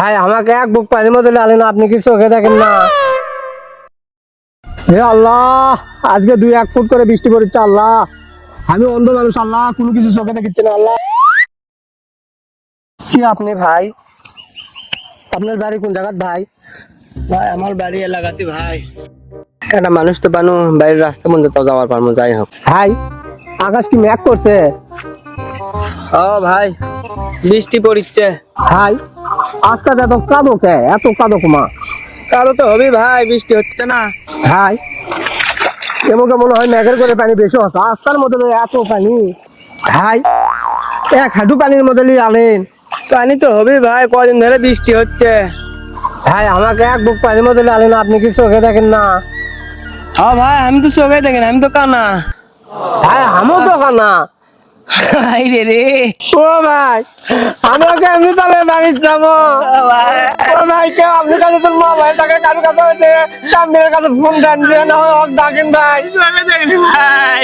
ভাই আমাকে এক বুক পানির মধ্যে ডালেন, আপনি কি চোখে দেখেন না? হে আল্লাহ, আজকে 2-1 ফুট করে বৃষ্টি পড়ছে। আল্লাহ, আমি অন্ধ মানুষ, আল্লাহ কোনো কিছু চোখে দেখছি না। আল্লাহ, কি আপনি ভাই? আপনার বাড়ি কোন জায়গায় ভাই? ভাই আমার বাড়ি এলাকাতে ভাই। একটা মানুষ তো বানু বাইরের রাস্তা মধ্যে তো যাওয়ার পারবো, যাই হোক। ভাই আকাশ কি মেঘ করছে? ও ভাই বৃষ্টি পড়ছে। ভাই আস্তে এত কাঁদো কে, এত কাঁদো কুমা? কালো তো হবে ভাই, বৃষ্টি হচ্ছে না। ভাই কেমন মনে হয় মেঘের করে পানি বেশি হচ্ছে, রাস্তার মধ্যে এত পানি। ভাই 1 হাঁটু পানির মধ্যে নিয়ে আনেন। পানি তো হবে ভাই, কদিন ধরে বৃষ্টি হচ্ছে। ভাই আমাকে 1 বুক পানির মধ্যে আনেন, আপনি কি চোখে দেখেন না? হ্যাঁ ভাই, আমি তো চোখে দেখেন, আমি তো কানা। ভাই আমিও তো কানা। ভাই রে ও ভাই আমাকে এমনি তাহলে বাড়ি যাবো। ও ভাই কেউ আপনি কাছে তোর মোবাইল টাকা কারো কাছে হয়েছে, সামনের কাছে ফোন দেন দিয়ে না হয় ডাকেন ভাই। চোখে দেখেন ভাই।